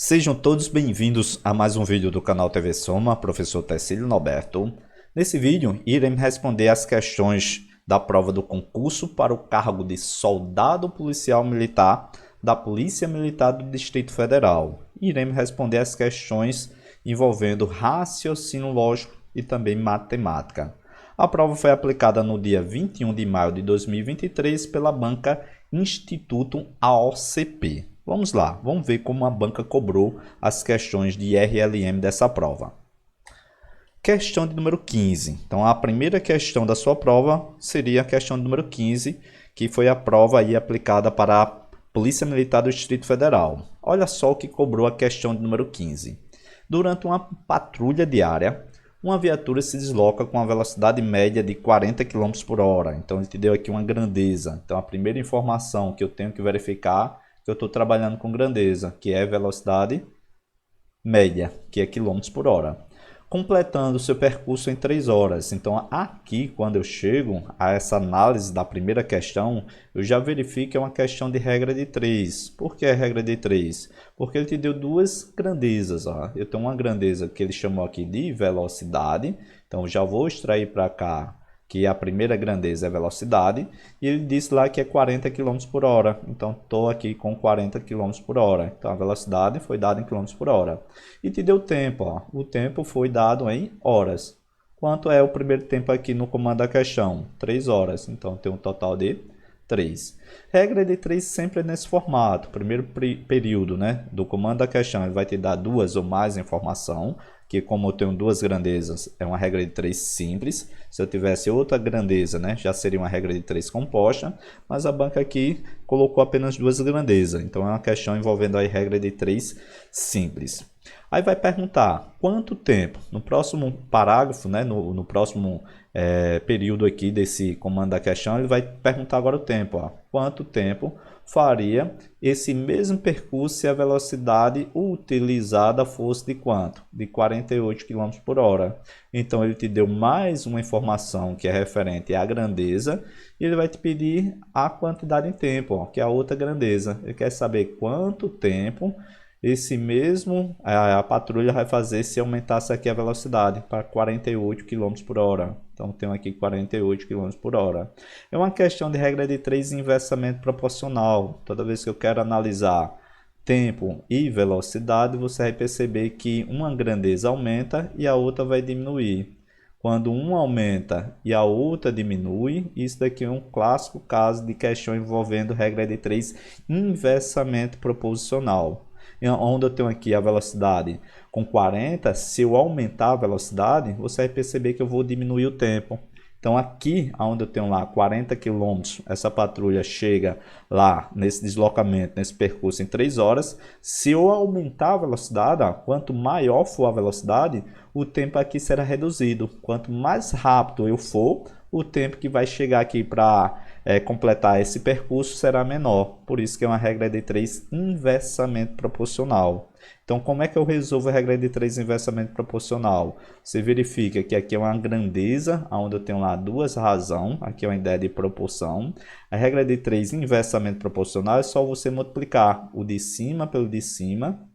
Sejam todos bem-vindos a mais um vídeo do canal TV Soma, professor Tecílio Norberto. Nesse vídeo, iremos responder as questões da prova do concurso para o cargo de soldado policial militar da Polícia Militar do Distrito Federal. Iremos responder as questões envolvendo raciocínio lógico e também matemática. A prova foi aplicada no dia 21 de maio de 2023 pela banca Instituto AOCP. Vamos lá, vamos ver como a banca cobrou as questões de RLM dessa prova. Questão de número 15. Então, a primeira questão da sua prova seria a questão de número 15, que foi a prova aí aplicada para a Polícia Militar do Distrito Federal. Olha só o que cobrou a questão de número 15. Durante uma patrulha diária, uma viatura se desloca com a velocidade média de 40 km por hora. Então, ele te deu aqui uma grandeza. Então, a primeira informação que eu tenho que verificar que eu estou trabalhando com grandeza, que é velocidade média, que é quilômetros por hora. Completando o seu percurso em 3 horas. Então, aqui, quando eu chego a essa análise da primeira questão, eu já verifico que é uma questão de regra de 3. Por que é regra de 3? Porque ele te deu duas grandezas. Ó. Eu tenho uma grandeza que ele chamou aqui de velocidade. Então, já vou extrair para cá que a primeira grandeza é velocidade, e ele disse lá que é 40 km por hora. Então, estou aqui com 40 km por hora. Então, a velocidade foi dada em km por hora. E te deu tempo. Ó. O tempo foi dado em horas. Quanto é o primeiro tempo aqui no comando da questão? 3 horas. Então, tem um total de 3. Regra de 3 sempre é nesse formato. Primeiro período, né, do comando da questão, ele vai te dar duas ou mais informação, que como eu tenho duas grandezas, é uma regra de 3 simples. Se eu tivesse outra grandeza, né, já seria uma regra de 3 composta, mas a banca aqui colocou apenas duas grandezas. Então, é uma questão envolvendo a regra de 3 simples. Aí vai perguntar quanto tempo, no próximo parágrafo, né, no próximo período aqui desse comando da questão, ele vai perguntar agora o tempo. Ó. Quanto tempo faria esse mesmo percurso se a velocidade utilizada fosse de quanto? De 48 km por hora. Então, ele te deu mais uma informação que é referente à grandeza e ele vai te pedir a quantidade em tempo, ó, que é a outra grandeza. Ele quer saber quanto tempo esse mesmo a patrulha vai fazer se aumentasse aqui a velocidade para 48 km por hora. Então, tenho aqui 48 km por hora. É uma questão de regra de 3 inversamente proporcional. Toda vez que eu quero analisar tempo e velocidade, você vai perceber que uma grandeza aumenta e a outra vai diminuir. Quando uma aumenta e a outra diminui, isso daqui é um clássico caso de questão envolvendo regra de 3 inversamente proporcional. Onde eu tenho aqui a velocidade com 40, se eu aumentar a velocidade, você vai perceber que eu vou diminuir o tempo. Então, aqui, onde eu tenho lá 40 km, essa patrulha chega lá nesse deslocamento, nesse percurso em 3 horas. Se eu aumentar a velocidade, ó, quanto maior for a velocidade, o tempo aqui será reduzido. Quanto mais rápido eu for, o tempo que vai chegar aqui para completar esse percurso será menor. Por isso que é uma regra de 3 inversamente proporcional. Então, como é que eu resolvo a regra de 3 inversamente proporcional? Você verifica que aqui é uma grandeza, onde eu tenho lá duas razões, aqui é uma ideia de proporção. A regra de 3 inversamente proporcional é só você multiplicar o de cima pelo de cima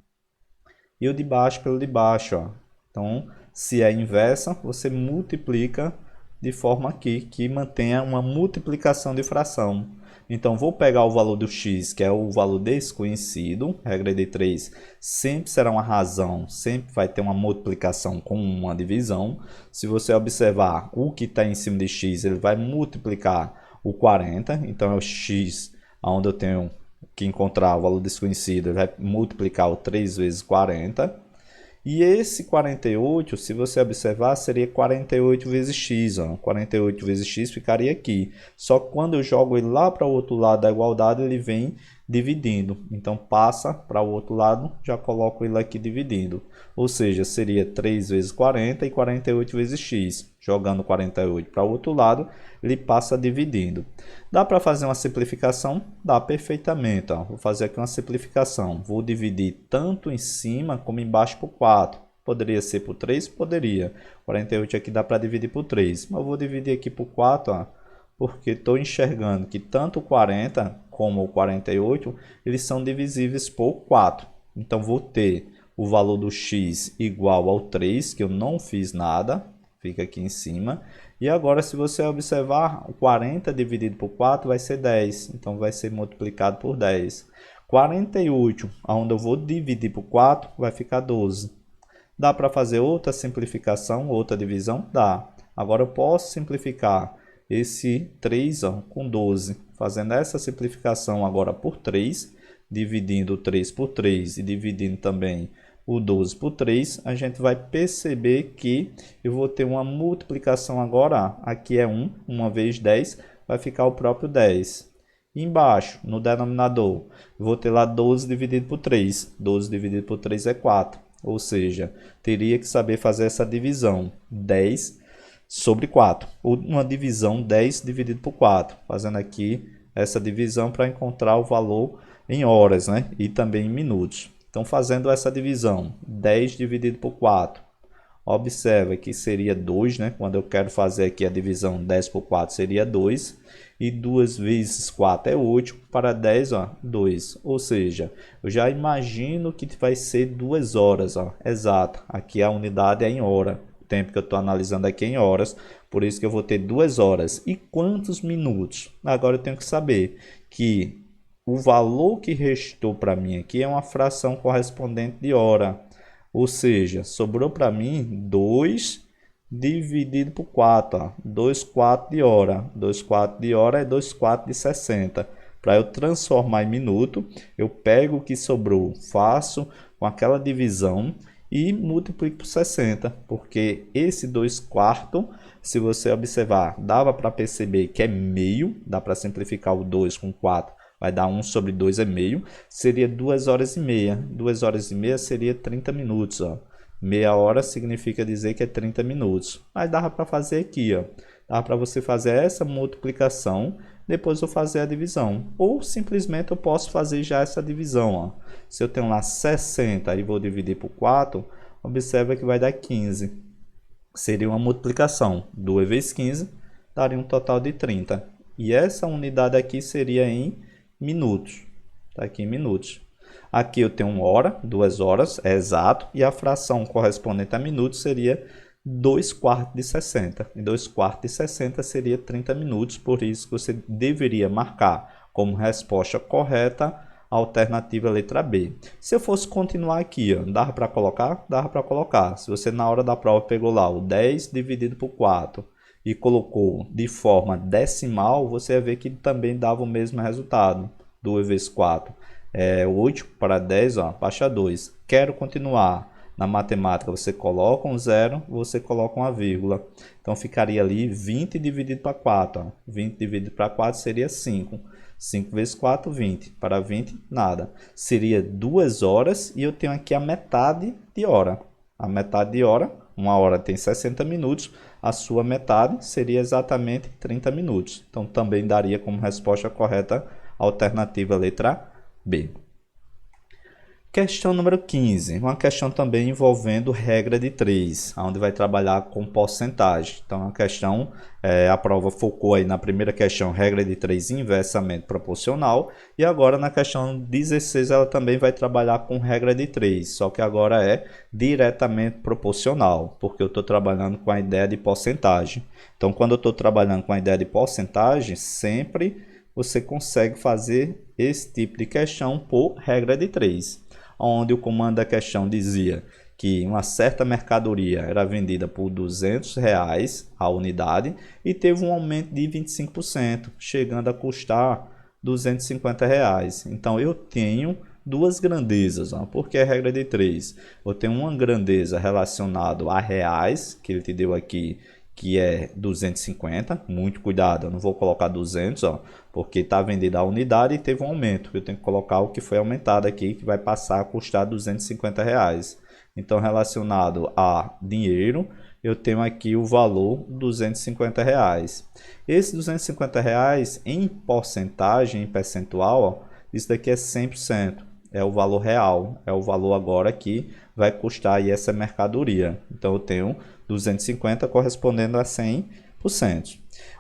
e o de baixo pelo de baixo. Ó. Então, se é inversa, você multiplica de forma aqui que mantenha uma multiplicação de fração. Então, vou pegar o valor do x, que é o valor desconhecido. Regra de 3 sempre será uma razão, sempre vai ter uma multiplicação com uma divisão. Se você observar o que está em cima de x, ele vai multiplicar o 40. Então, é o x, onde eu tenho que encontrar o valor desconhecido, ele vai multiplicar o 3 vezes 40. E esse 48, se você observar, seria 48 vezes x. Ó. 48 vezes x ficaria aqui. Só que quando eu jogo ele lá para o outro lado da igualdade, ele vem dividindo. Então, passa para o outro lado, já coloco ele aqui dividindo. Ou seja, seria 3 vezes 40 e 48 vezes x. Jogando 48 para o outro lado, ele passa dividindo. Dá para fazer uma simplificação? Dá perfeitamente. Ó. Vou fazer aqui uma simplificação. Vou dividir tanto em cima como embaixo por 4. Poderia ser por 3? Poderia. 48 aqui dá para dividir por 3. Mas eu vou dividir aqui por 4, ó, porque estou enxergando que tanto o 40 como o 48, eles são divisíveis por 4. Então, vou ter o valor do x igual ao 3, que eu não fiz nada, fica aqui em cima. E agora, se você observar, o 40 dividido por 4 vai ser 10, então vai ser multiplicado por 10. 48, onde eu vou dividir por 4, vai ficar 12. Dá para fazer outra simplificação, outra divisão? Dá. Agora eu posso simplificar esse 3 com 12. Fazendo essa simplificação agora por 3, dividindo o 3 por 3 e dividindo também o 12 por 3, a gente vai perceber que eu vou ter uma multiplicação agora. Aqui é 1, 1 vezes 10, vai ficar o próprio 10. Embaixo, no denominador, eu vou ter lá 12 dividido por 3. 12 dividido por 3 é 4. Ou seja, teria que saber fazer essa divisão. 10 sobre 4. Ou uma divisão 10 dividido por 4. Fazendo aqui essa divisão para encontrar o valor em horas, né? E também em minutos. Então, fazendo essa divisão, 10 dividido por 4. Observa que seria 2, né? Quando eu quero fazer aqui a divisão 10 por 4 seria 2. E 2 vezes 4 é 8, para 10, 2. Ou seja, eu já imagino que vai ser 2 horas, exato. Aqui a unidade é em hora. O tempo que eu estou analisando aqui é em horas, por isso que eu vou ter 2 horas. E quantos minutos? Agora eu tenho que saber que o valor que restou para mim aqui é uma fração correspondente de hora. Ou seja, sobrou para mim 2 dividido por 4, 2 quartos de hora. 2 quartos de hora é 2 quartos de 60. Para eu transformar em minuto, eu pego o que sobrou, faço com aquela divisão e multiplico por 60. Porque esse 2 quartos, se você observar, dava para perceber que é meio, dá para simplificar o 2 com 4. Vai dar 1 sobre 2 é meio, seria 2 horas e meia. 2 horas e meia seria 30 minutos, Meia hora significa dizer que é 30 minutos. Mas dava para fazer aqui, Dava para você fazer essa multiplicação, depois eu fazer a divisão. Ou simplesmente eu posso fazer já essa divisão, Se eu tenho lá 60 e vou dividir por 4, observa que vai dar 15. Seria uma multiplicação. 2 vezes 15 daria um total de 30. E essa unidade aqui seria em minutos. Está aqui em minutos. Aqui eu tenho 1 hora, 2 horas, é exato. E a fração correspondente a minutos seria 2 quartos de 60. E 2 quartos de 60 seria 30 minutos. Por isso que você deveria marcar como resposta correta a alternativa letra B. Se eu fosse continuar aqui, dava para colocar? Dava para colocar. Se você na hora da prova pegou lá o 10 dividido por 4 e colocou de forma decimal, você vai ver que também dava o mesmo resultado. 2 vezes 4 é 8, para 10, baixa 2. Quero continuar. Na matemática, você coloca um zero, você coloca uma vírgula. Então, ficaria ali 20 dividido para 4. 20 dividido para 4 seria 5. 5 vezes 4, 20. Para 20, nada. Seria 2 horas e eu tenho aqui a metade de hora. A metade de hora, uma hora tem 60 minutos. A sua metade seria exatamente 30 minutos. Então, também daria como resposta correta a alternativa letra B. Questão número 15, uma questão também envolvendo regra de 3, onde vai trabalhar com porcentagem. Então, a questão, a prova focou aí na primeira questão, regra de 3 inversamente proporcional, e agora na questão 16 ela também vai trabalhar com regra de 3, só que agora é diretamente proporcional, porque eu estou trabalhando com a ideia de porcentagem. Então, quando eu estou trabalhando com a ideia de porcentagem, sempre você consegue fazer esse tipo de questão por regra de 3. Onde o comando da questão dizia que uma certa mercadoria era vendida por R$200 a unidade e teve um aumento de 25%, chegando a custar R$250. Então, eu tenho duas grandezas, porque é regra de 3. Eu tenho uma grandeza relacionada a reais, que ele te deu aqui, que é 250, muito cuidado, eu não vou colocar 200, porque está vendida a unidade e teve um aumento. Eu tenho que colocar o que foi aumentado aqui, que vai passar a custar R$250. Então, relacionado a dinheiro, eu tenho aqui o valor R$250. Esse R$250 em porcentagem, em percentual, isso daqui é 100%. É o valor real, é o valor agora que vai custar aí essa mercadoria. Então, eu tenho 250 correspondendo a 100%.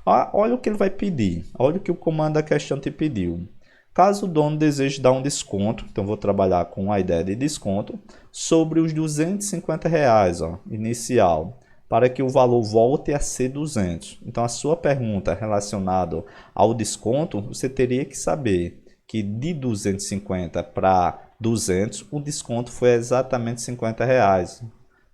Olha o que ele vai pedir, olha o que o comando da questão te pediu. Caso o dono deseje dar um desconto, então vou trabalhar com a ideia de desconto, sobre os R$250, ó, inicial, para que o valor volte a ser 200. Então a sua pergunta relacionada ao desconto, você teria que saber que de 250 para 200, o desconto foi exatamente R$50.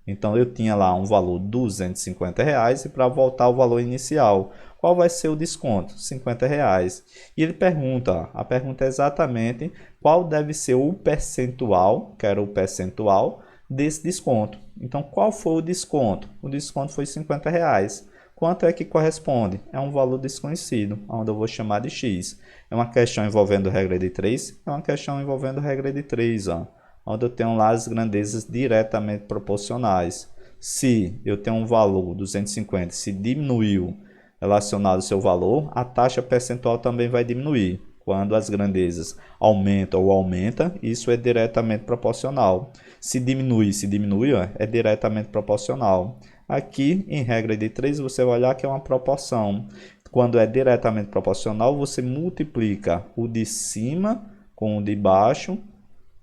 Então eu tinha lá um valor de R$250 e para voltar ao valor inicial, qual vai ser o desconto? R$50. E ele pergunta, a pergunta é exatamente qual deve ser o percentual, que era o percentual desse desconto. Então qual foi o desconto? O desconto foi R$50. Quanto é que corresponde? É um valor desconhecido, onde eu vou chamar de X. É uma questão envolvendo regra de 3, é uma questão envolvendo regra de 3, ó, onde eu tenho lá as grandezas diretamente proporcionais. Se eu tenho um valor 250, se diminuiu relacionado ao seu valor, a taxa percentual também vai diminuir. Quando as grandezas aumentam ou aumenta, isso é diretamente proporcional. Se diminui, ó, é diretamente proporcional. Aqui, em regra de 3, você vai olhar que é uma proporção. Quando é diretamente proporcional, você multiplica o de cima com o de baixo,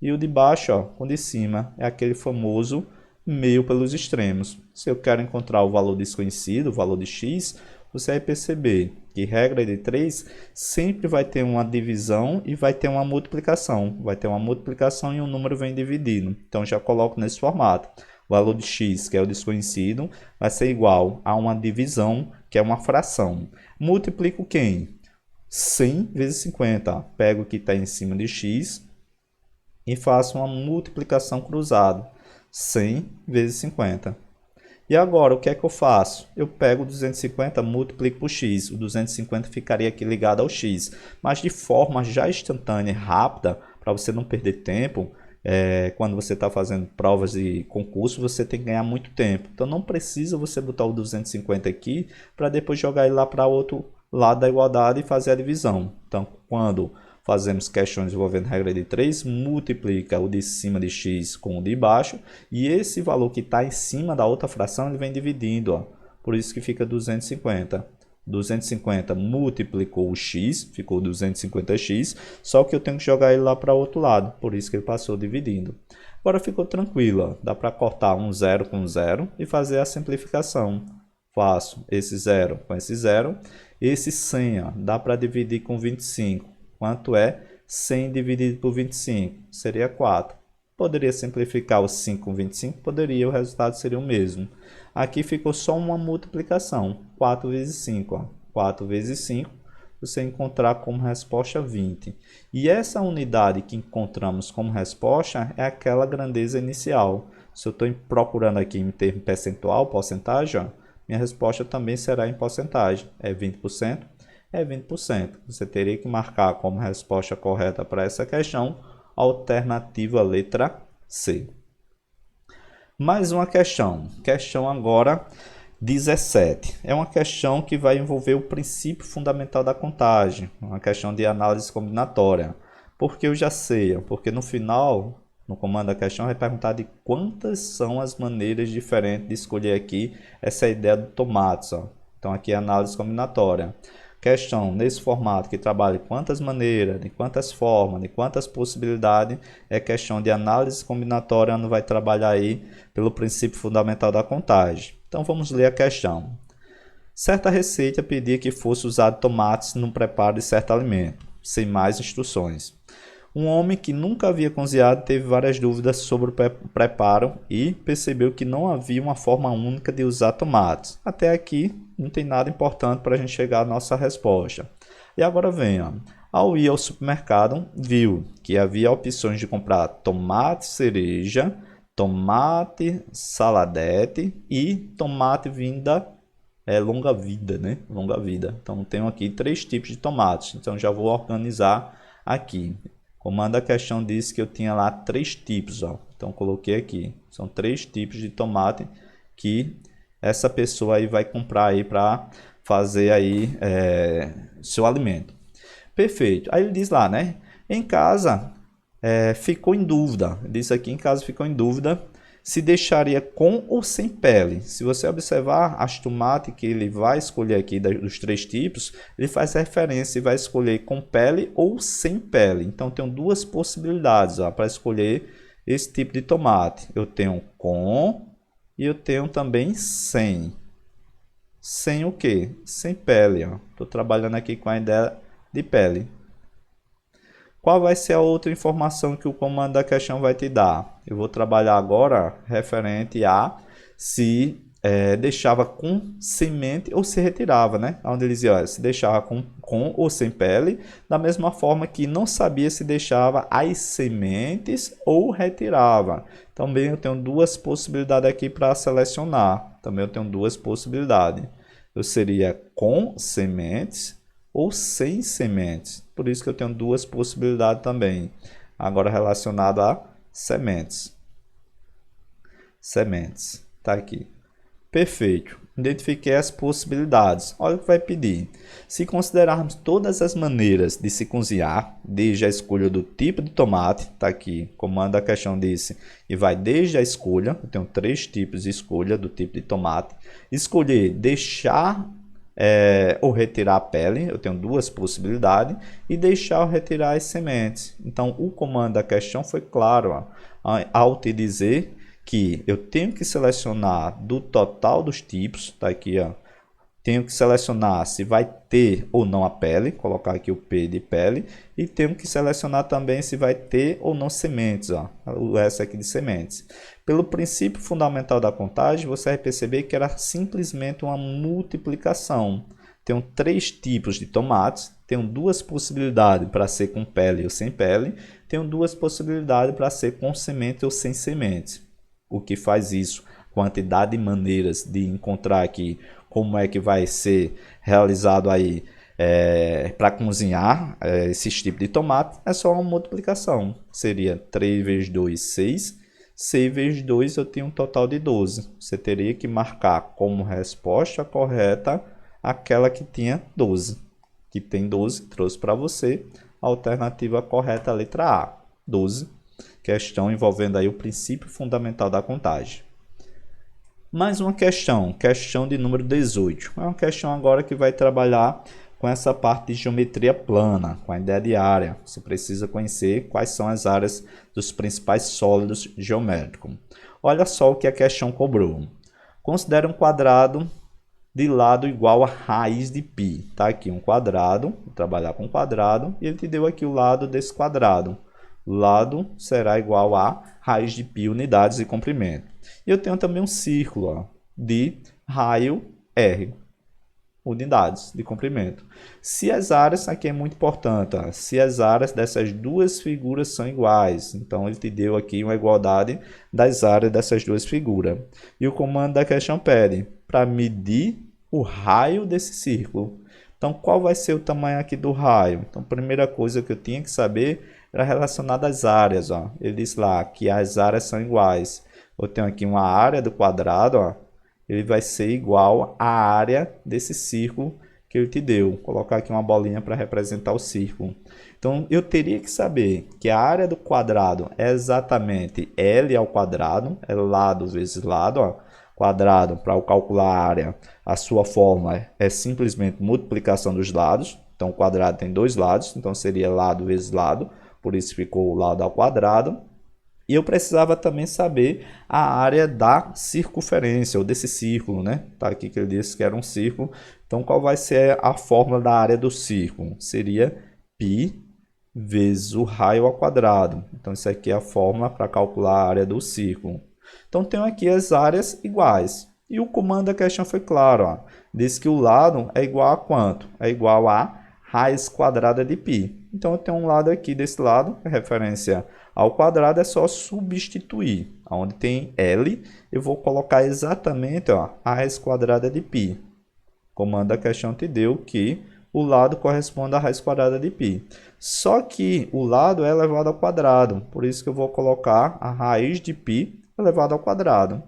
e o de baixo, ó, com o de cima. É aquele famoso meio pelos extremos. Se eu quero encontrar o valor desconhecido, o valor de x, você vai perceber que regra de 3 sempre vai ter uma divisão e vai ter uma multiplicação. Vai ter uma multiplicação e um número vem dividindo. Então já coloco nesse formato. O valor de x, que é o desconhecido, vai ser igual a uma divisão, que é uma fração. Multiplico quem? 100 vezes 50. Pego o que está em cima de x e faço uma multiplicação cruzada. 100 vezes 50. E agora, o que é que eu faço? Eu pego o 250, multiplico por x. O 250 ficaria aqui ligado ao x. Mas de forma já instantânea e rápida, para você não perder tempo, quando você está fazendo provas de concurso, você tem que ganhar muito tempo. Então não precisa você botar o 250 aqui para depois jogar ele lá para o outro lado da igualdade e fazer a divisão. Então quando fazemos questões envolvendo regra de 3, multiplica o de cima de x com o de baixo, e esse valor que está em cima da outra fração ele vem dividindo, ó. Por isso que fica 250. 250 multiplicou o x, ficou 250x, só que eu tenho que jogar ele lá para o outro lado, por isso que ele passou dividindo. Agora ficou tranquilo, ó. Dá para cortar um zero com zero e fazer a simplificação. Faço esse zero com esse zero, esse 100, ó, dá para dividir com 25. Quanto é 100 dividido por 25? Seria 4. Poderia simplificar o 5 com 25? Poderia, o resultado seria o mesmo. Aqui ficou só uma multiplicação. 4 vezes 5. Ó. 4 vezes 5, você encontrar como resposta 20. E essa unidade que encontramos como resposta é aquela grandeza inicial. Se eu estou procurando aqui em termo percentual, porcentagem, ó, minha resposta também será em porcentagem. É 20%? É 20%. Você teria que marcar como resposta correta para essa questão a alternativa letra C. Mais uma questão. Questão agora 17. É uma questão que vai envolver o princípio fundamental da contagem. Uma questão de análise combinatória. Porque eu já sei, porque no final, no comando da questão, vai perguntar de quantas são as maneiras diferentes de escolher aqui essa ideia do tomates. Ó. Então aqui é análise combinatória. Questão nesse formato que trabalha de quantas maneiras, de quantas formas, de quantas possibilidades, é questão de análise combinatória, onde vai trabalhar aí pelo princípio fundamental da contagem. Então vamos ler a questão. Certa receita pedia que fosse usado tomates no preparo de certo alimento, sem mais instruções. Um homem que nunca havia cozinhado teve várias dúvidas sobre o preparo e percebeu que não havia uma forma única de usar tomates. Até aqui não tem nada importante para a gente chegar à nossa resposta. E agora vem, ó. Ao ir ao supermercado, viu que havia opções de comprar tomate cereja, tomate saladete e tomate longa vida, né? Longa vida. Então tenho aqui 3 tipos de tomates. Então já vou organizar aqui. Comando a questão disse que eu tinha lá 3 tipos, ó. Então coloquei aqui. São 3 tipos de tomate que essa pessoa aí vai comprar aí para fazer aí seu alimento. Perfeito. Aí ele diz lá, né? Em casa ficou em dúvida. Disse aqui em casa ficou em dúvida se deixaria com ou sem pele. Se você observar as tomates que ele vai escolher aqui dos 3 tipos, ele faz referência e vai escolher com pele ou sem pele. Então, tenho 2 possibilidades para escolher esse tipo de tomate. Eu tenho com e eu tenho também sem. Sem o quê? Sem pele. Estou trabalhando aqui com a ideia de pele. Qual vai ser a outra informação que o comando da questão vai te dar? Eu vou trabalhar agora referente a se deixava com semente ou se retirava, né? Onde ele dizia, olha, se deixava com ou sem pele, da mesma forma que não sabia se deixava as sementes ou retirava. Também eu tenho 2 possibilidades aqui para selecionar. Também eu tenho 2 possibilidades. Eu seria com sementes ou sem sementes. Por isso que eu tenho 2 possibilidades também. Agora relacionado a sementes. Sementes. Tá aqui. Perfeito. Identifiquei as possibilidades. Olha o que vai pedir. Se considerarmos todas as maneiras de se cozinhar, desde a escolha do tipo de tomate, tá aqui, comando da questão disse, e vai desde a escolha, eu tenho 3 tipos de escolha do tipo de tomate. Escolher deixar ou retirar a pele, eu tenho 2 possibilidades, e deixar ou retirar as sementes. Então, o comando da questão foi claro, ao te dizer que eu tenho que selecionar do total dos tipos, tá aqui, tenho que selecionar se vai ter ou não a pele, colocar aqui o P de pele, e tenho que selecionar também se vai ter ou não sementes, o S aqui de sementes. Pelo princípio fundamental da contagem, você vai perceber que era simplesmente uma multiplicação. Tenho 3 tipos de tomates, tenho 2 possibilidades para ser com pele ou sem pele, tenho 2 possibilidades para ser com semente ou sem semente. O que faz isso? Quantidade de maneiras de encontrar aqui como é que vai ser realizado aí para cozinhar esses tipos de tomate, é só uma multiplicação. Seria 3 vezes 2, 6. 6 vezes 2 eu tenho um total de 12. Você teria que marcar como resposta correta aquela que tinha 12. Que tem 12, trouxe para você a alternativa correta, a letra A, 12. Questão envolvendo aí o princípio fundamental da contagem. Mais uma questão de número 18. É uma questão agora que vai trabalhar com essa parte de geometria plana, com a ideia de área. Você precisa conhecer quais são as áreas dos principais sólidos geométricos. Olha só o que a questão cobrou. Considere um quadrado de lado igual a raiz de π. Tá aqui um quadrado, vou trabalhar com um quadrado, e ele te deu aqui o lado desse quadrado. O lado será igual a raiz de π unidades de comprimento. E eu tenho também um círculo de raio R, unidades de comprimento. Se as áreas, aqui é muito importante, se as áreas dessas 2 figuras são iguais, então ele te deu aqui uma igualdade das áreas dessas 2 figuras. E o comando da questão pede para medir o raio desse círculo. Então, qual vai ser o tamanho aqui do raio? Então, a primeira coisa que eu tinha que saber era relacionada às áreas. Ele diz lá que as áreas são iguais. Eu tenho aqui uma área do quadrado, ele vai ser igual à área desse círculo que ele te deu. Vou colocar aqui uma bolinha para representar o círculo. Então, eu teria que saber que a área do quadrado é exatamente L ao quadrado, é lado vezes lado, quadrado, para eu calcular a área, a sua fórmula é simplesmente multiplicação dos lados. Então, o quadrado tem 2 lados, então seria lado vezes lado, por isso ficou o lado ao quadrado. E eu precisava também saber a área da circunferência, ou desse círculo, né? Tá aqui que ele disse que era um círculo. Então, qual vai ser a fórmula da área do círculo? Seria π vezes o raio ao quadrado. Então, isso aqui é a fórmula para calcular a área do círculo. Então, tenho aqui as áreas iguais. E o comando da questão foi claro. Diz que o lado é igual a quanto? É igual a raiz quadrada de π. Então, eu tenho um lado aqui desse lado, que é referência ao quadrado, é só substituir. Onde tem L, eu vou colocar exatamente a raiz quadrada de π. O comando da questão te deu que o lado corresponde à raiz quadrada de π. Só que o lado é elevado ao quadrado, por isso que eu vou colocar a raiz de π elevado ao quadrado.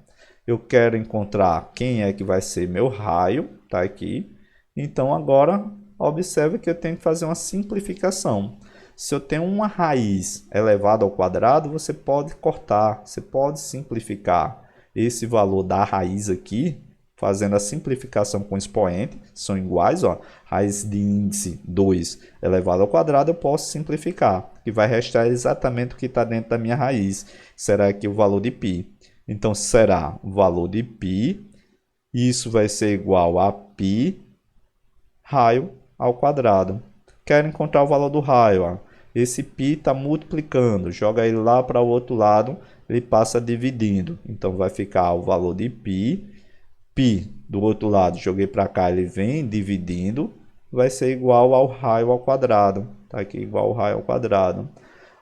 Eu quero encontrar quem é que vai ser meu raio, tá aqui. Então, agora, observe que eu tenho que fazer uma simplificação. Se eu tenho uma raiz elevada ao quadrado, você pode cortar, você pode simplificar esse valor da raiz aqui, fazendo a simplificação com expoente, são iguais, ó, raiz de índice 2 elevado ao quadrado, eu posso simplificar, que vai restar exatamente o que está dentro da minha raiz, será aqui o valor de π. Então, será o valor de π, isso vai ser igual a π raio ao quadrado. Quero encontrar o valor do raio, ó. Esse π está multiplicando, joga ele lá para o outro lado, ele passa dividindo, então vai ficar o valor de π, π do outro lado, joguei para cá, ele vem dividindo, vai ser igual ao raio ao quadrado. Está aqui igual ao raio ao quadrado.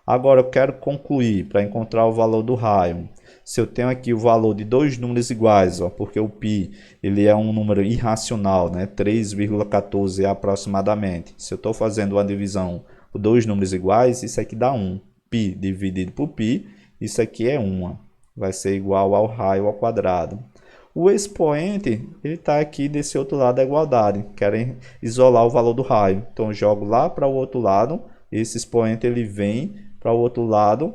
Agora eu quero concluir para encontrar o valor do raio. Se eu tenho aqui o valor de dois números iguais, ó, porque o π ele é um número irracional, né? 3,14 aproximadamente. Se eu estou fazendo uma divisão por dois números iguais, isso aqui dá 1. π dividido por π, isso aqui é 1. Vai ser igual ao raio ao quadrado. O expoente ele está aqui desse outro lado da igualdade. Querem isolar o valor do raio. Então eu jogo lá para o outro lado. Esse expoente ele vem para o outro lado.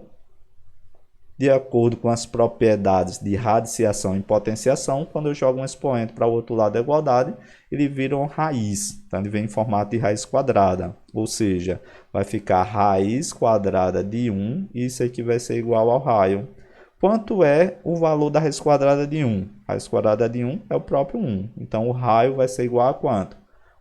De acordo com as propriedades de radiciação e potenciação, quando eu jogo um expoente para o outro lado da igualdade, ele vira uma raiz. Então, ele vem em formato de raiz quadrada. Ou seja, vai ficar raiz quadrada de 1, e isso aqui vai ser igual ao raio. Quanto é o valor da raiz quadrada de 1? A raiz quadrada de 1 é o próprio 1. Então, o raio vai ser igual a quanto?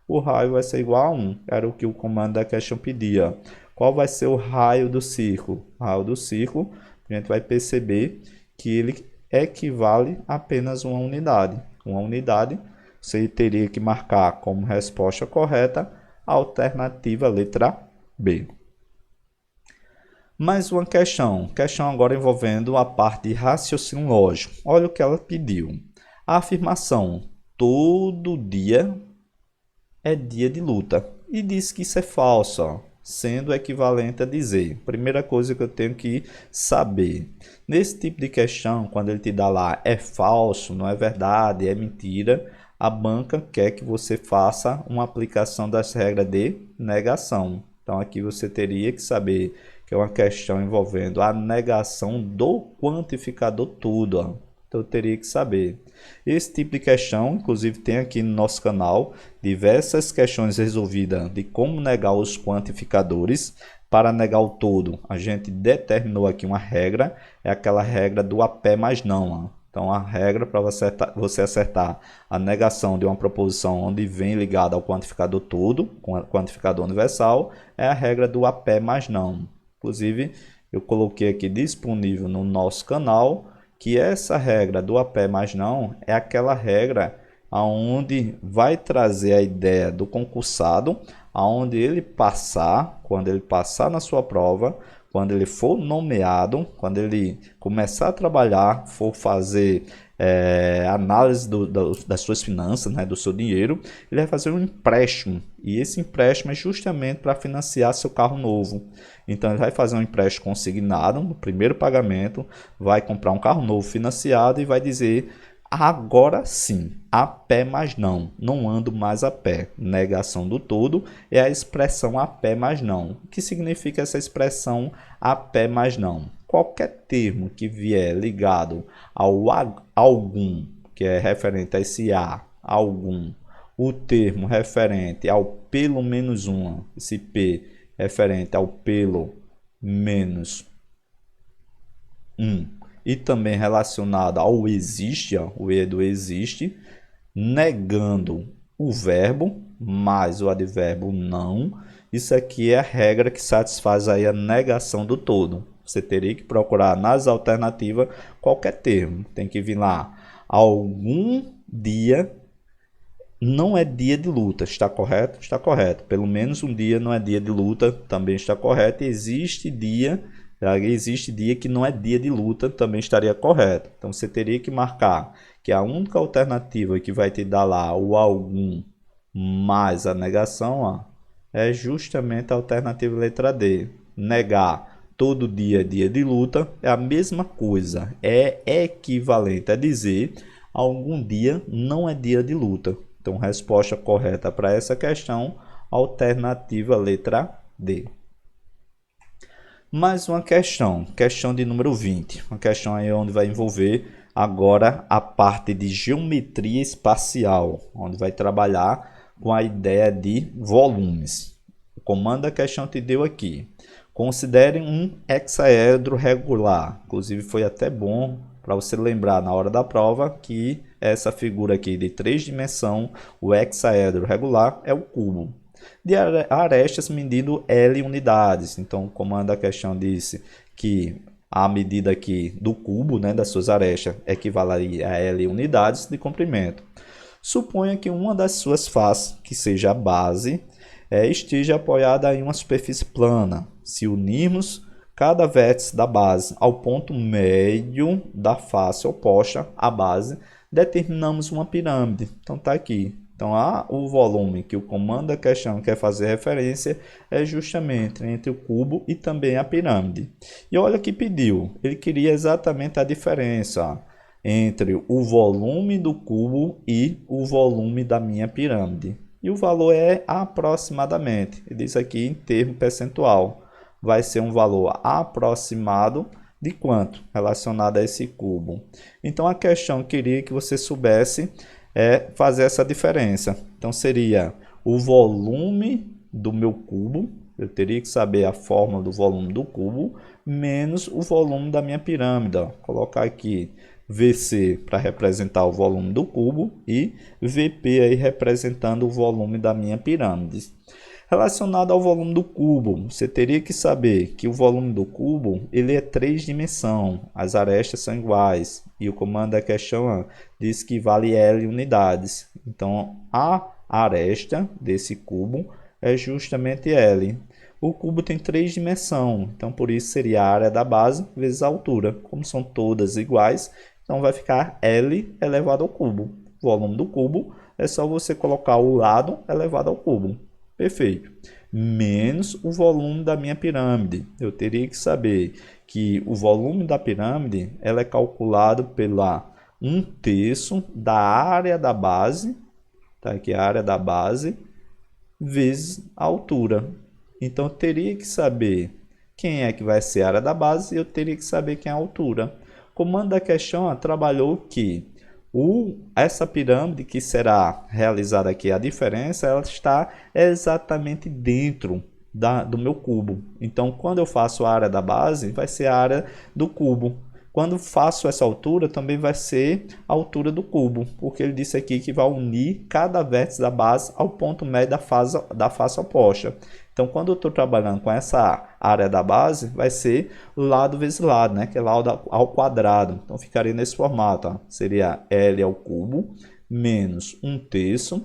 O raio vai ser igual a 1. Era o que o comando da question pedia. Qual vai ser o raio do círculo? O raio do círculo, a gente vai perceber que ele equivale a apenas uma unidade. Uma unidade, você teria que marcar como resposta correta a alternativa letra B. Mais uma questão agora envolvendo a parte de raciocínio lógico. Olha o que ela pediu. A afirmação todo dia é dia de luta. E diz que isso é falso, ó, sendo equivalente a dizer. Primeira coisa que eu tenho que saber. Nesse tipo de questão, quando ele te dá lá é falso, não é verdade, é mentira, a banca quer que você faça uma aplicação das regras de negação. Então aqui você teria que saber que é uma questão envolvendo a negação do quantificador tudo, ó. Então eu teria que saber. Esse tipo de questão, inclusive tem aqui no nosso canal diversas questões resolvidas de como negar os quantificadores. Para negar o todo, a gente determinou aqui uma regra, é aquela regra do a pé mais não, ó. Então a regra para você acertar a negação de uma proposição onde vem ligada ao quantificador todo, com o quantificador universal, é a regra do a pé mais não. Inclusive, eu coloquei aqui disponível no nosso canal que essa regra do a pé mais não é aquela regra onde vai trazer a ideia do concursado, aonde ele passar, quando ele passar na sua prova, quando ele for nomeado, quando ele começar a trabalhar, for fazer análise das suas finanças, né, do seu dinheiro, ele vai fazer um empréstimo. E esse empréstimo é justamente para financiar seu carro novo. Então, ele vai fazer um empréstimo consignado no primeiro pagamento, vai comprar um carro novo financiado e vai dizer: agora sim, a pé mais não, não ando mais a pé. Negação do todo é a expressão a pé mais não. O que significa essa expressão a pé mais não? Qualquer termo que vier ligado ao algum, que é referente a esse a, algum, o termo referente ao pelo menos uma, esse p referente ao pelo menos um, e também relacionado ao existe, ó, o e do existe, negando o verbo mais o advérbio não. Isso aqui é a regra que satisfaz aí a negação do todo. Você teria que procurar nas alternativas qualquer termo. Tem que vir lá, algum dia não é dia de luta. Está correto? Está correto. Pelo menos um dia não é dia de luta, também está correto. Existe dia que não é dia de luta, também estaria correto. Então você teria que marcar que a única alternativa que vai te dar lá o algum mais a negação, ó, é justamente a alternativa letra D. Negar todo dia é dia de luta é a mesma coisa, é equivalente a dizer algum dia não é dia de luta. Então, resposta correta para essa questão, alternativa letra D. Mais uma questão de número 20. Uma questão aí onde vai envolver agora a parte de geometria espacial, onde vai trabalhar com a ideia de volumes. O comando da questão te deu aqui. Considere um hexaedro regular. Inclusive foi até bom para você lembrar na hora da prova que essa figura aqui de 3 dimensões, o hexaedro regular, é o cubo. De arestas medindo L unidades. Então o comando da questão disse que a medida aqui do cubo, né, das suas arestas, equivaleria a L unidades de comprimento. Suponha que uma das suas faces, que seja a base, esteja apoiada em uma superfície plana. Se unirmos cada vértice da base ao ponto médio da face oposta à base, determinamos uma pirâmide. Então está aqui. Então, o volume que o comando da questão quer fazer referência é justamente entre o cubo e também a pirâmide. E olha que pediu, ele queria exatamente a diferença entre o volume do cubo e o volume da minha pirâmide. E o valor é aproximadamente, ele diz aqui em termo percentual, vai ser um valor aproximado de quanto relacionado a esse cubo. Então, a questão queria que você soubesse fazer essa diferença. Então seria o volume do meu cubo, eu teria que saber a fórmula do volume do cubo, menos o volume da minha pirâmide. Vou colocar aqui VC para representar o volume do cubo e VP aí representando o volume da minha pirâmide. Relacionado ao volume do cubo, você teria que saber que o volume do cubo ele é 3 dimensões, as arestas são iguais e o comando da questão diz que vale L unidades. Então a aresta desse cubo é justamente L. O cubo tem 3 dimensões, então por isso seria a área da base vezes a altura. Como são todas iguais, então vai ficar L elevado ao cubo. O volume do cubo é só você colocar o lado elevado ao cubo. Perfeito. Menos o volume da minha pirâmide. Eu teria que saber que o volume da pirâmide ela é calculado pela 1/3 da área da base, tá aqui a área da base, vezes a altura. Então eu teria que saber quem é que vai ser a área da base e eu teria que saber quem é a altura. O comando da questão trabalhou que essa pirâmide que será realizada aqui, a diferença, ela está exatamente dentro do meu cubo. Então, quando eu faço a área da base, vai ser a área do cubo. Quando faço essa altura, também vai ser a altura do cubo, porque ele disse aqui que vai unir cada vértice da base ao ponto médio da face oposta. Então, quando eu estou trabalhando com essa área da base, vai ser lado vezes lado, né? Que é lado ao quadrado. Então, ficaria nesse formato. Ó. Seria L ao cubo menos 1/3.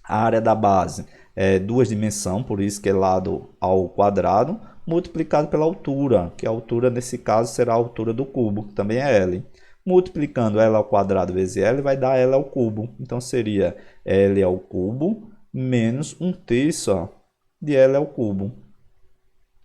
A área da base é 2 dimensões, por isso que é lado ao quadrado, multiplicado pela altura, que a altura nesse caso será a altura do cubo, que também é L. Multiplicando L ao quadrado vezes L vai dar L ao cubo. Então, seria L ao cubo menos 1/3 de L ao cubo.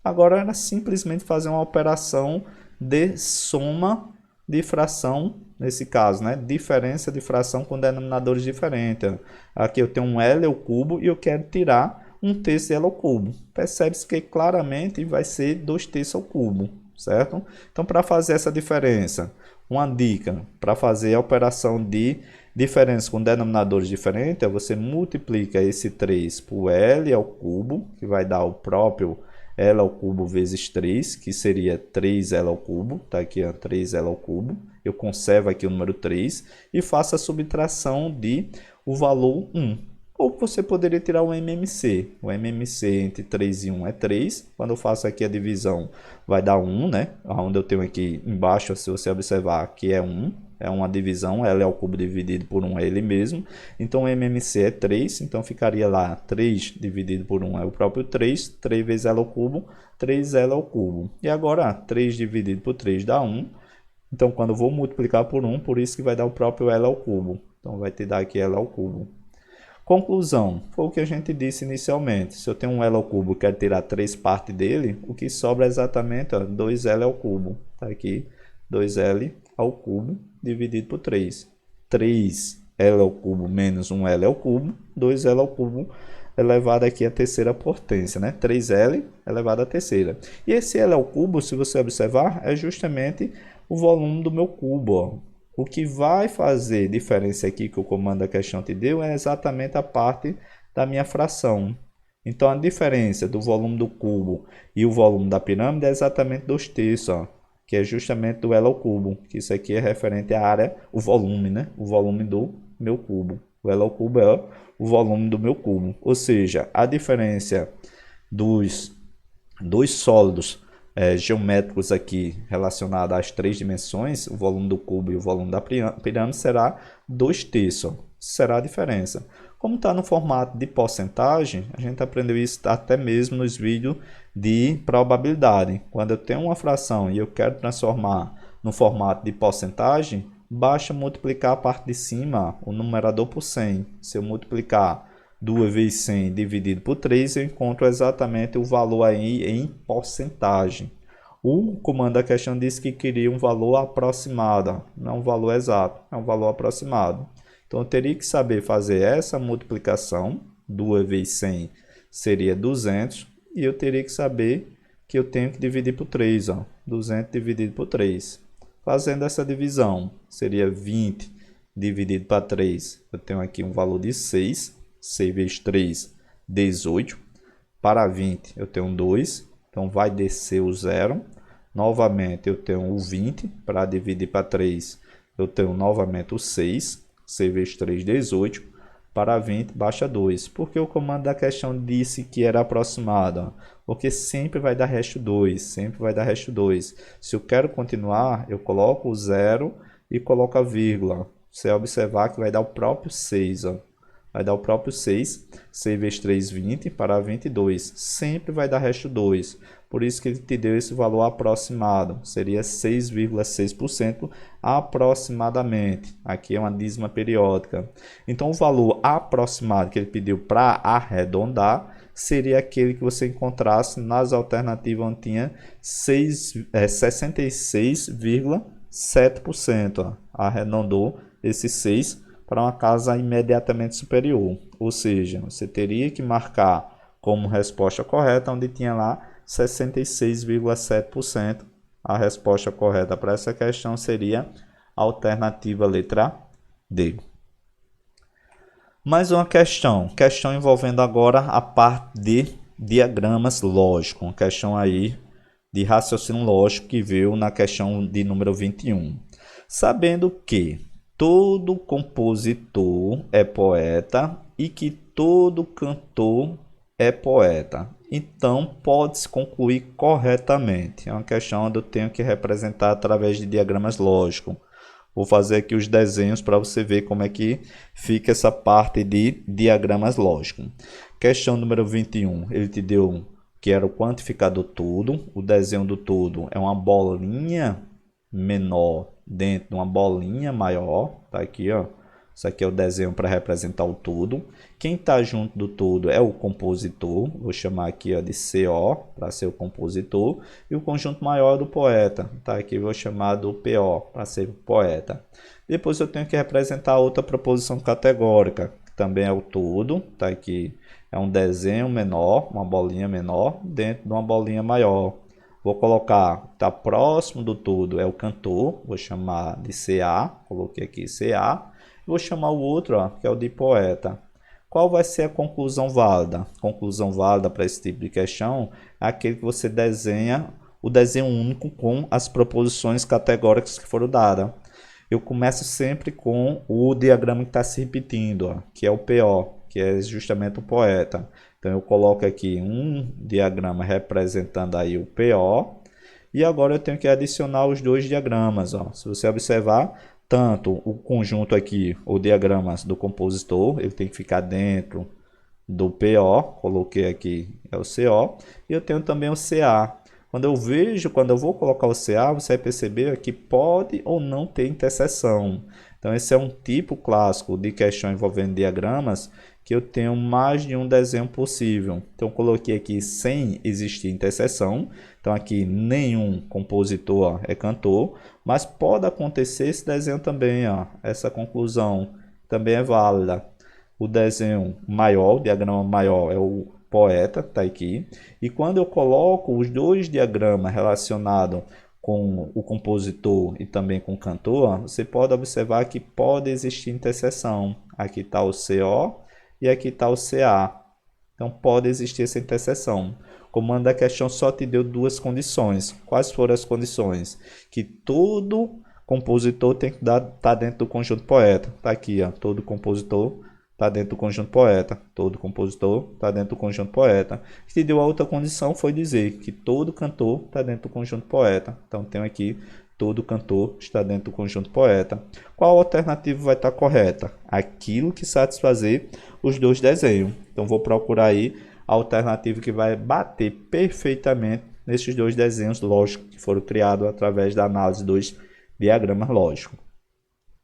Agora era simplesmente fazer uma operação de soma de fração, nesse caso, né? Diferença de fração com denominadores diferentes. Aqui eu tenho um L ao cubo e eu quero tirar 1/3 de L ao cubo. Percebe-se que claramente vai ser 2/3 ao cubo, certo? Então, para fazer essa diferença, uma dica para fazer a operação de diferença com denominadores diferentes é você multiplica esse 3 por L ao cubo, que vai dar o próprio L ao cubo vezes 3, que seria 3L ao cubo, tá aqui, ó, 3L ao cubo. Eu conservo aqui o número 3 e faço a subtração de o valor 1. Ou você poderia tirar o MMC. O MMC entre 3 e 1 é 3. Quando eu faço aqui a divisão, vai dar 1, né? Onde eu tenho aqui embaixo, se você observar, aqui é 1. É uma divisão, L ao cubo dividido por 1 é ele mesmo. Então, o MMC é 3. Então, ficaria lá 3 dividido por 1 é o próprio 3. 3 vezes L ao cubo, 3L ao cubo. E agora, 3 dividido por 3 dá 1. Então, quando eu vou multiplicar por 1, por isso que vai dar o próprio L ao cubo. Então, vai te dar aqui L ao cubo. Conclusão, foi o que a gente disse inicialmente. Se eu tenho um L ao cubo e quero tirar 3 partes dele, o que sobra é exatamente 2L ao cubo. Está aqui, 2L ao cubo dividido por 3. 3L ao cubo menos 1L ao cubo, 2L ao cubo elevado aqui à terceira potência, né? 3L elevado à terceira. E esse L ao cubo, se você observar, é justamente o volume do meu cubo, ó. O que vai fazer diferença aqui que o comando da questão te deu é exatamente a parte da minha fração. Então, a diferença do volume do cubo e o volume da pirâmide é exatamente 2/3, ó, que é justamente do L ao cubo, que isso aqui é referente à área, o volume, né? O volume do meu cubo. O L ao cubo é o volume do meu cubo. Ou seja, a diferença dos sólidos geométricos aqui relacionados às 3 dimensões, o volume do cubo e o volume da pirâmide, será 2/3. Será a diferença. Como está no formato de porcentagem, a gente aprendeu isso até mesmo nos vídeos de probabilidade. Quando eu tenho uma fração e eu quero transformar no formato de porcentagem, basta multiplicar a parte de cima, o numerador, por 100. Se eu multiplicar 2 vezes 100 dividido por 3, eu encontro exatamente o valor aí em porcentagem. O comando da questão disse que queria um valor aproximado, não um valor exato, é um valor aproximado. Então, eu teria que saber fazer essa multiplicação, 2 vezes 100 seria 200, e eu teria que saber que eu tenho que dividir por 3, ó, 200 dividido por 3. Fazendo essa divisão, seria 20 dividido para 3, eu tenho aqui um valor de 6, 6 vezes 3, 18, para 20 eu tenho 2, então vai descer o 0, novamente eu tenho o 20, para dividir para 3 eu tenho novamente o 6, 6 vezes 3, 18, para 20 baixa 2, porque o comando da questão disse que era aproximado, porque sempre vai dar resto 2, sempre vai dar resto 2. Se eu quero continuar, eu coloco o 0 e coloco a vírgula. Você vai observar que vai dar o próprio 6, ó. Vai dar o próprio 6, 6 vezes 3, 20, para 22. Sempre vai dar resto 2. Por isso que ele te deu esse valor aproximado. Seria 6,6% aproximadamente. Aqui é uma dízima periódica. Então, o valor aproximado que ele pediu para arredondar seria aquele que você encontrasse nas alternativas onde tinha 66,7%. Arredondou esse 6 para uma casa imediatamente superior. Ou seja, você teria que marcar como resposta correta onde tinha lá 66,7%. A resposta correta para essa questão seria a alternativa letra D. Mais uma questão envolvendo agora a parte de diagramas lógicos, uma questão aí de raciocínio lógico que veio na questão de número 21. Sabendo que todo compositor é poeta e que todo cantor é poeta, então pode-se concluir corretamente. É uma questão onde eu tenho que representar através de diagramas lógicos. Vou fazer aqui os desenhos para você ver como é que fica essa parte de diagramas lógicos. Questão número 21, ele te deu que era o quantificador todo. O desenho do todo é uma bolinha menor dentro de uma bolinha maior. Tá aqui, ó. Isso aqui é o desenho para representar o todo. Quem está junto do todo é o compositor. Vou chamar aqui, ó, de CO para ser o compositor. E o conjunto maior é do poeta. Tá aqui, vou chamar do PO para ser o poeta. Depois eu tenho que representar outra proposição categórica, que também é o todo. Tá aqui, é um desenho menor, uma bolinha menor dentro de uma bolinha maior. Vou colocar, está próximo do todo, é o cantor. Vou chamar de CA. Coloquei aqui CA. Vou chamar o outro, ó, que é o de poeta. Qual vai ser a conclusão válida? A conclusão válida para esse tipo de questão é aquele que você desenha o desenho único com as proposições categóricas que foram dadas. Eu começo sempre com o diagrama que está se repetindo, ó, que é o PO, que é justamente o poeta. Então, eu coloco aqui um diagrama representando aí o PO. E agora eu tenho que adicionar os dois diagramas, ó. Se você observar, tanto o conjunto aqui, o diagrama do compositor, ele tem que ficar dentro do PO, coloquei aqui, é o CO, e eu tenho também o CA. Quando eu vou colocar o CA, você vai perceber que pode ou não ter interseção. Então, esse é um tipo clássico de questão envolvendo diagramas, que eu tenho mais de um desenho possível. Então, coloquei aqui sem existir interseção. Então, aqui nenhum compositor é cantor, mas pode acontecer esse desenho também, ó. Essa conclusão também é válida. o desenho maior, o diagrama maior é o poeta, tá aqui. E quando eu coloco os dois diagramas relacionados com o compositor e também com o cantor, você pode observar que pode existir interseção. Aqui está o CO e aqui está o CA. Então pode existir essa interseção. O comando da questão só te deu duas condições. Quais foram as condições? Que todo compositor tem que estar dentro do conjunto poeta. Está aqui, ó, todo compositor está dentro do conjunto poeta. Todo compositor está dentro do conjunto poeta. O que deu a outra condição foi dizer que todo cantor está dentro do conjunto poeta. Então tem aqui, todo cantor está dentro do conjunto poeta. Qual alternativa vai estar correta? Aquilo que satisfazer os dois desenhos. Então vou procurar aí a alternativa que vai bater perfeitamente nesses dois desenhos lógicos que foram criados através da análise dos diagramas lógicos.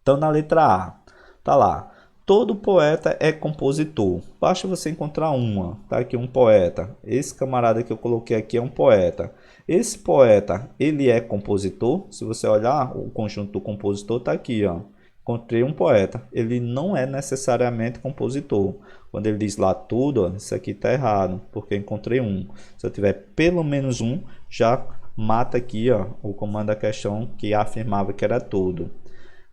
Então na letra A, tá lá. Todo poeta é compositor. Basta você encontrar uma. Tá aqui um poeta. Esse camarada que eu coloquei aqui é um poeta. Esse poeta, ele é compositor? Se você olhar, o conjunto do compositor está aqui, ó. Encontrei um poeta. Ele não é necessariamente compositor. Quando ele diz lá tudo, ó, isso aqui está errado, porque eu encontrei um. Se eu tiver pelo menos um, já mata aqui, ó, o comando da questão que afirmava que era tudo.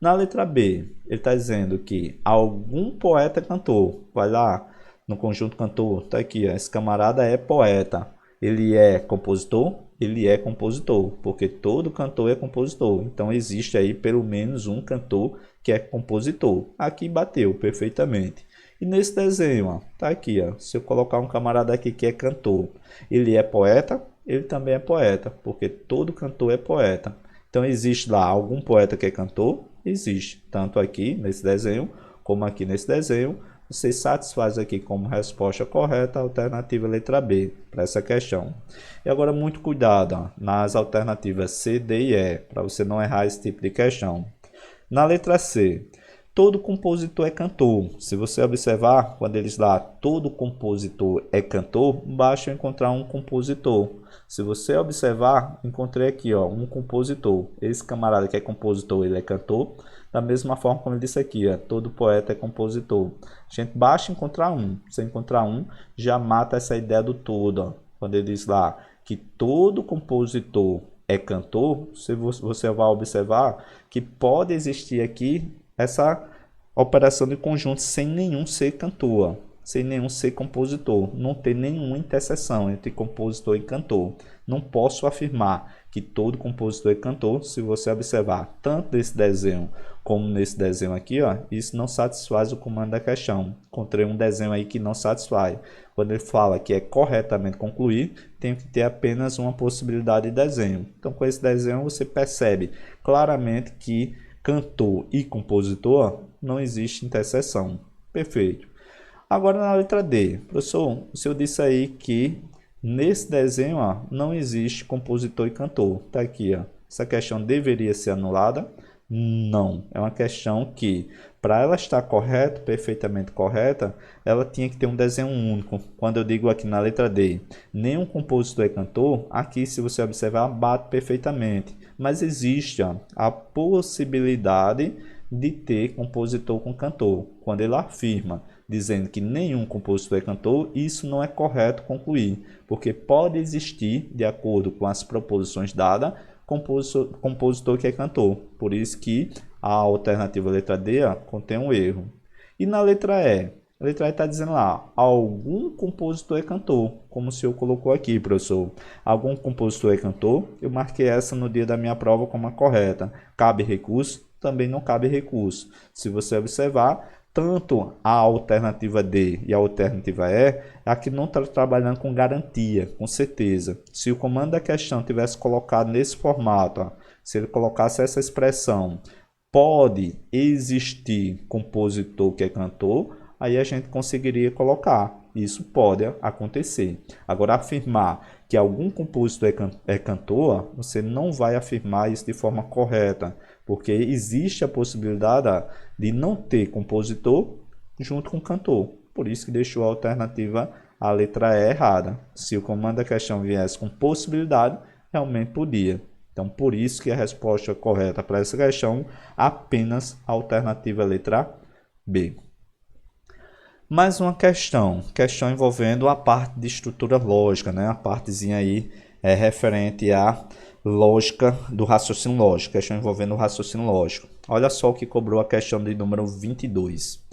Na letra B, ele está dizendo que algum poeta cantor. Vai lá no conjunto cantor, está aqui, ó, esse camarada é poeta. Ele é compositor? Ele é compositor, porque todo cantor é compositor. Então existe aí pelo menos um cantor que é compositor. Aqui bateu perfeitamente. E nesse desenho, ó, tá aqui, ó, se eu colocar um camarada aqui que é cantor, ele é poeta? Ele também é poeta, porque todo cantor é poeta. Então existe lá algum poeta que é cantor? Existe, tanto aqui nesse desenho como aqui nesse desenho. Você satisfaz aqui como resposta correta a alternativa letra B para essa questão. E agora muito cuidado, ó, nas alternativas C, D e E, para você não errar esse tipo de questão. Na letra C, todo compositor é cantor. Se você observar, quando eles lá, todo compositor é cantor, basta eu encontrar um compositor. Se você observar, encontrei aqui, ó, um compositor. Esse camarada que é compositor, ele é cantor. Da mesma forma como ele disse aqui, ó, todo poeta é compositor. A gente basta encontrar um. Se encontrar um, já mata essa ideia do todo. Ó. Quando ele diz lá que todo compositor é cantor, você vai observar que pode existir aqui essa operação de conjunto sem nenhum ser cantor, sem nenhum ser compositor. Não tem nenhuma interseção entre compositor e cantor. Não posso afirmar que todo compositor é cantor. Se você observar tanto nesse desenho como nesse desenho aqui, ó, isso não satisfaz o comando da questão. Encontrei um desenho aí que não satisfaz. Quando ele fala que é corretamente concluir, tem que ter apenas uma possibilidade de desenho. Então com esse desenho você percebe claramente que cantor e compositor não existe interseção. Perfeito. Agora na letra D, professor, o senhor disse aí que nesse desenho, ó, não existe compositor e cantor. Tá aqui, ó. Essa questão deveria ser anulada? Não. É uma questão que, para ela estar correta, perfeitamente correta, ela tinha que ter um desenho único. Quando eu digo aqui na letra D, nenhum compositor é cantor, aqui se você observar, bate perfeitamente. Mas existe, ó, a possibilidade de ter compositor com cantor. Quando ele afirma dizendo que nenhum compositor é cantor, isso não é correto concluir, porque pode existir, de acordo com as proposições dadas, compositor que é cantor. Por isso que a alternativa letra D contém um erro. E na letra E? A letra E está dizendo lá, algum compositor é cantor, como o senhor colocou aqui, professor. Algum compositor é cantor, eu marquei essa no dia da minha prova como a correta. Cabe recurso? Também não cabe recurso. Se você observar, tanto a alternativa D e a alternativa E, aqui não está trabalhando com garantia, com certeza. Se o comando da questão tivesse colocado nesse formato, ó, se ele colocasse essa expressão, pode existir compositor que é cantor, aí a gente conseguiria colocar. Isso pode acontecer. Agora, afirmar que algum compositor é cantor, você não vai afirmar isso de forma correta, porque existe a possibilidade de não ter compositor junto com cantor. Por isso que deixou a alternativa, a letra E, errada. Se o comando da questão viesse com possibilidade, realmente podia. Então, por isso que a resposta correta para essa questão, apenas a alternativa letra B. Mais uma questão envolvendo a parte de estrutura lógica, né? A partezinha aí é referente à lógica do raciocínio lógico, questão envolvendo o raciocínio lógico. Olha só o que cobrou a questão de número 22.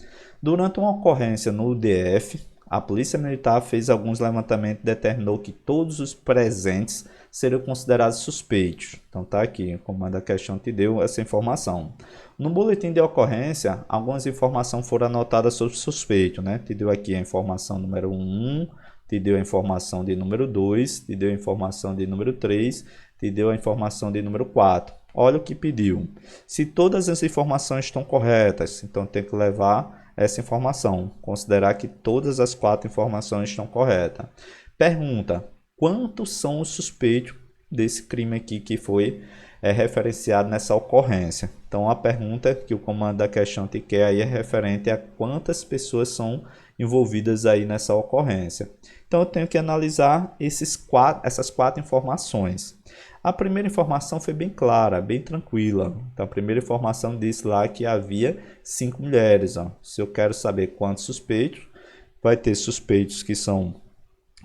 Durante uma ocorrência no DF, a Polícia Militar fez alguns levantamentos e determinou que todos os presentes seriam considerados suspeitos. Então tá aqui, o comando da questão te deu essa informação. No boletim de ocorrência, algumas informações foram anotadas sobre o suspeito, né? Te deu aqui a informação número 1, te deu a informação de número 2, te deu a informação de número 3, te deu a informação de número 4. Olha o que pediu. Se todas as informações estão corretas, então tem que levar essa informação, considerar que todas as 4 informações estão corretas. Pergunta: quantos são os suspeitos desse crime aqui que foi referenciado nessa ocorrência? Então a pergunta que o comando da questão te quer aí é referente a quantas pessoas são envolvidas aí nessa ocorrência. Então eu tenho que analisar essas 4 informações. A primeira informação foi bem clara, bem tranquila. Então, a primeira informação disse lá que havia 5 mulheres. Ó. Se eu quero saber quantos suspeitos, vai ter suspeitos que são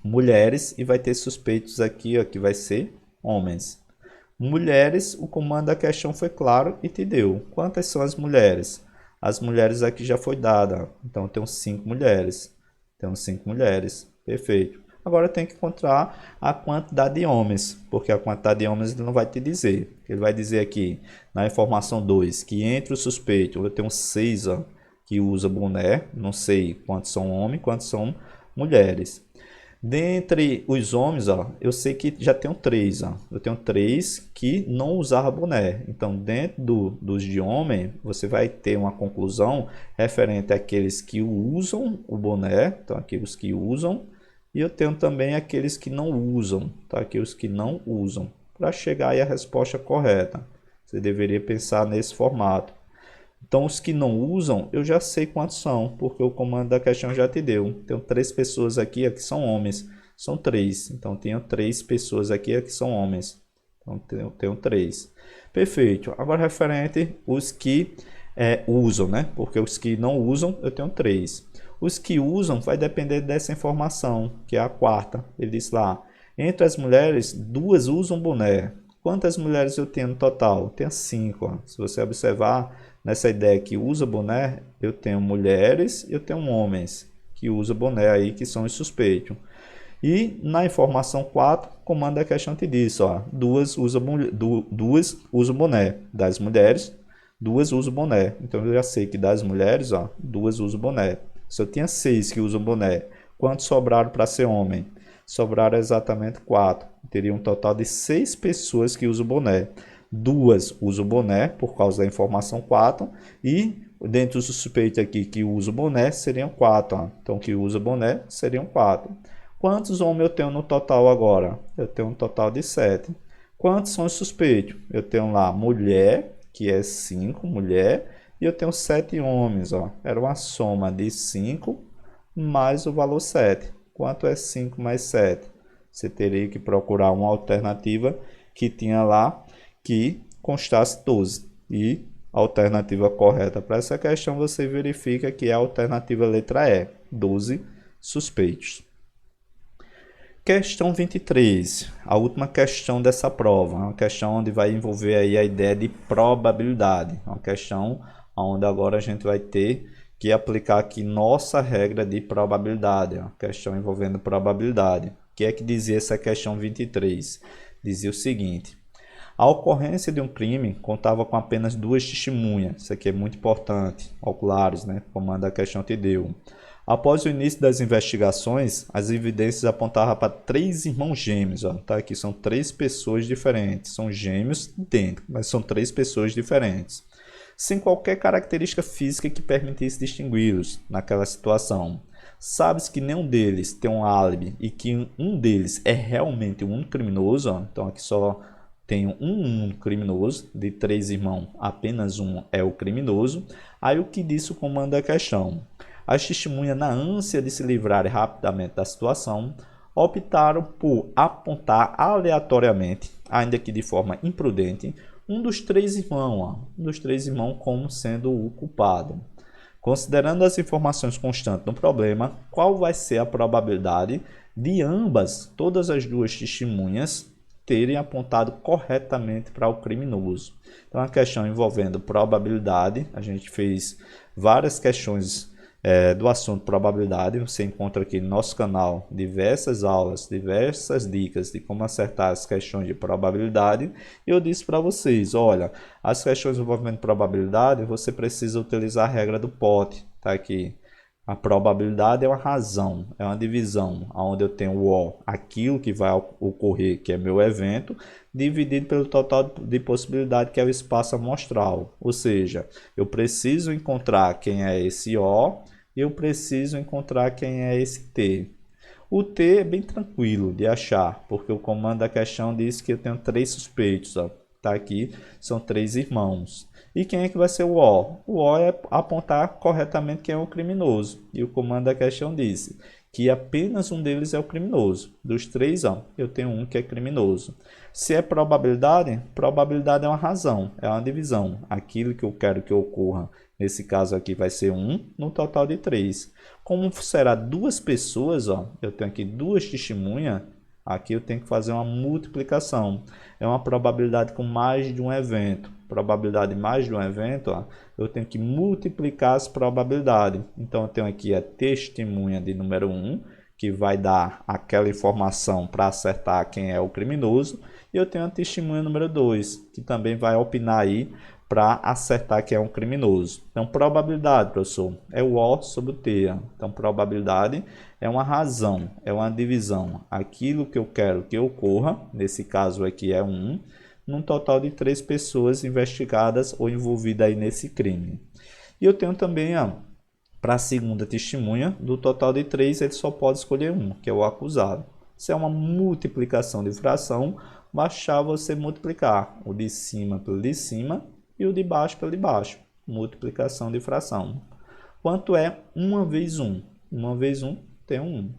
mulheres e vai ter suspeitos aqui ó, que vai ser homens. Mulheres, o comando da questão foi claro e te deu. Quantas são as mulheres? As mulheres aqui já foi dada. Então, tem 5 mulheres. Temos 5 mulheres. Perfeito. Agora tem que encontrar a quantidade de homens, porque a quantidade de homens ele não vai te dizer. Ele vai dizer aqui, na informação 2, que entre os suspeitos eu tenho 6 ó, que usa boné, não sei quantos são homens, quantos são mulheres. Dentre os homens, ó, eu sei que já tenho 3. Ó. Eu tenho 3 que não usavam boné. Então, dentro dos de homem, você vai ter uma conclusão referente àqueles que usam o boné, então aqueles que usam. E eu tenho também aqueles que não usam, tá? Aqueles que não usam. Para chegar aí à resposta correta, você deveria pensar nesse formato. Então, os que não usam, eu já sei quantos são, porque o comando da questão já te deu. Tenho 3 pessoas aqui que são homens. São 3. Então, tenho 3 pessoas aqui que são homens. Então, tenho 3. Perfeito. Agora, referente os que usam, né? Porque os que não usam, eu tenho 3. Os que usam vai depender dessa informação, que é a 4ª. Ele diz lá, entre as mulheres, 2 usam boné. Quantas mulheres eu tenho no total? Eu tenho 5. Ó. Se você observar nessa ideia que usa boné, eu tenho mulheres e eu tenho homens que usam boné aí, que são os suspeitos. E na informação 4, comando da questão te diz, ó, 2 usam boné. Das mulheres, 2 usam boné. Então eu já sei que das mulheres, ó, 2 usam boné. Se eu tinha 6 que usam boné, quantos sobraram para ser homem? Sobraram exatamente 4. Teria um total de 6 pessoas que usam boné. 2 usam boné por causa da informação 4. E dentre os suspeitos aqui que usam boné, seriam 4. Ó. Então, que usa boné seriam 4. Quantos homens eu tenho no total agora? Eu tenho um total de 7. Quantos são os suspeitos? Eu tenho lá mulher, que é 5, mulher. E eu tenho 7 homens, ó. Era uma soma de 5 mais o valor 7. Quanto é 5 mais 7? Você teria que procurar uma alternativa que tinha lá que constasse 12. E a alternativa correta para essa questão você verifica que é a alternativa letra E, 12 suspeitos. Questão 23, a última questão dessa prova, uma questão onde vai envolver aí a ideia de probabilidade, uma questão onde agora a gente vai ter que aplicar aqui nossa regra de probabilidade, uma questão envolvendo probabilidade. O que é que dizia essa questão 23? Dizia o seguinte: a ocorrência de um crime contava com apenas 2 testemunhas, isso aqui é muito importante, oculares, né? Como a questão te deu. Após o início das investigações, as evidências apontavam para 3 irmãos gêmeos, ó, tá? Aqui são 3 pessoas diferentes, são gêmeos idênticos, mas são 3 pessoas diferentes, sem qualquer característica física que permitisse distingui-los naquela situação. Sabes que nenhum deles tem um álibi e que um deles é realmente um criminoso, ó. Então aqui só tem um criminoso, de 3 irmãos, apenas um é o criminoso. Aí o que disse o comando da questão? As testemunhas, na ânsia de se livrarem rapidamente da situação, optaram por apontar aleatoriamente, ainda que de forma imprudente, um dos 3 irmãos como sendo o culpado. Considerando as informações constantes no problema, qual vai ser a probabilidade de ambas, todas as duas testemunhas, terem apontado corretamente para o criminoso? Então, a questão envolvendo probabilidade, a gente fez várias questões do assunto probabilidade. Você encontra aqui no nosso canal diversas aulas, diversas dicas de como acertar as questões de probabilidade. E eu disse para vocês, olha, as questões envolvendo probabilidade, você precisa utilizar a regra do pote, tá aqui. A probabilidade é uma razão, é uma divisão, onde eu tenho o O, aquilo que vai ocorrer, que é meu evento, dividido pelo total de possibilidade, que é o espaço amostral. Ou seja, eu preciso encontrar quem é esse O e eu preciso encontrar quem é esse T. O T é bem tranquilo de achar, porque o comando da questão diz que eu tenho 3 suspeitos. Ó. Tá aqui, são 3 irmãos. E quem é que vai ser o O? O O é apontar corretamente quem é o criminoso. E o comando da questão disse que apenas um deles é o criminoso. Dos 3, ó, eu tenho um que é criminoso. Se é probabilidade, probabilidade é uma razão, é uma divisão. Aquilo que eu quero que ocorra, nesse caso aqui vai ser 1, no total de 3. Como será 2 pessoas, ó, eu tenho aqui 2 testemunhas, aqui eu tenho que fazer uma multiplicação. É uma probabilidade com mais de um evento. Probabilidade de mais de um evento, ó, eu tenho que multiplicar as probabilidades. Então, eu tenho aqui a testemunha de número 1, que vai dar aquela informação para acertar quem é o criminoso. E eu tenho a testemunha número 2, que também vai opinar aí para acertar quem é um criminoso. Então, probabilidade, professor, é o O sobre o T. Então, probabilidade é uma razão, é uma divisão. Aquilo que eu quero que ocorra, nesse caso aqui é 1, num total de 3 pessoas investigadas ou envolvidas aí nesse crime. E eu tenho também, para a segunda testemunha, do total de 3, ele só pode escolher um, que é o acusado. Se é uma multiplicação de fração, basta você multiplicar o de cima pelo de cima e o de baixo pelo de baixo. Multiplicação de fração. Quanto é 1 vezes 1? 1 vezes 1 tem 1.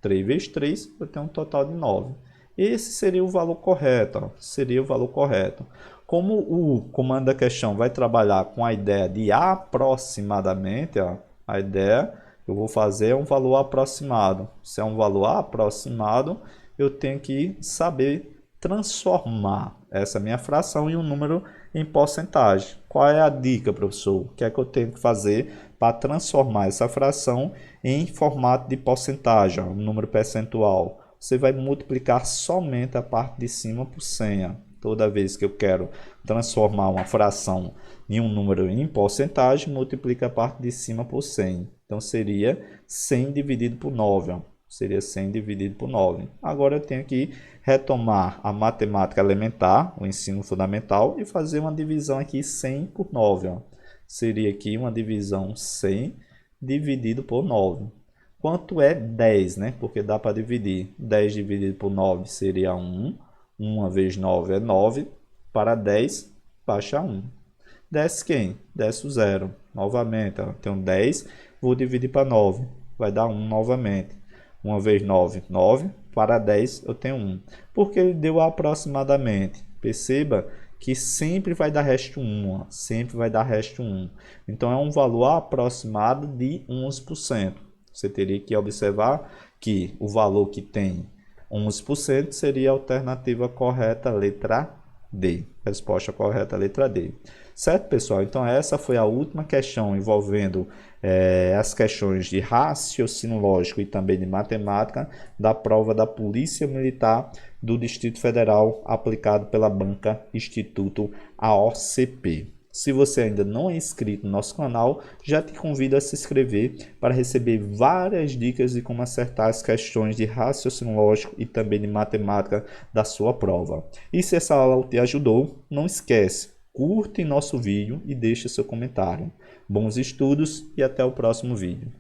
3 vezes 3 eu tenho um total de 9. Esse seria o valor correto. Ó. Seria o valor correto. Como o comando da questão vai trabalhar com a ideia de aproximadamente, ó, a ideia que eu vou fazer é um valor aproximado. Se é um valor aproximado, eu tenho que saber transformar essa minha fração em um número em porcentagem. Qual é a dica, professor? O que é que eu tenho que fazer para transformar essa fração em formato de porcentagem, um número percentual? Você vai multiplicar somente a parte de cima por 100. Toda vez que eu quero transformar uma fração em um número em porcentagem, multiplica a parte de cima por 100. Então, seria 100 dividido por 9. Ó. Seria 100 dividido por 9. Agora, eu tenho que retomar a matemática elementar, o ensino fundamental, e fazer uma divisão aqui 100 por 9. Ó. Seria aqui uma divisão 100 dividido por 9. Quanto é 10, né? Porque dá para dividir. 10 dividido por 9 seria 1. 1 vezes 9 é 9. Para 10, baixa 1. Desce quem? Desce o 0. Novamente, ó, tenho 10, vou dividir para 9. Vai dar 1 novamente. 1 vezes 9, 9. Para 10, eu tenho 1. Porque ele deu aproximadamente. Perceba que sempre vai dar resto 1. Ó. Sempre vai dar resto 1. Então, é um valor aproximado de 11%. Você teria que observar que o valor que tem 11% seria a alternativa correta, letra D. Resposta correta, letra D. Certo, pessoal? Então, essa foi a última questão envolvendo as questões de raciocínio lógico e também de matemática da prova da Polícia Militar do Distrito Federal, aplicado pela banca Instituto AOCP. Se você ainda não é inscrito no nosso canal, já te convido a se inscrever para receber várias dicas de como acertar as questões de raciocínio lógico e também de matemática da sua prova. E se essa aula te ajudou, não esquece, curte nosso vídeo e deixe seu comentário. Bons estudos e até o próximo vídeo.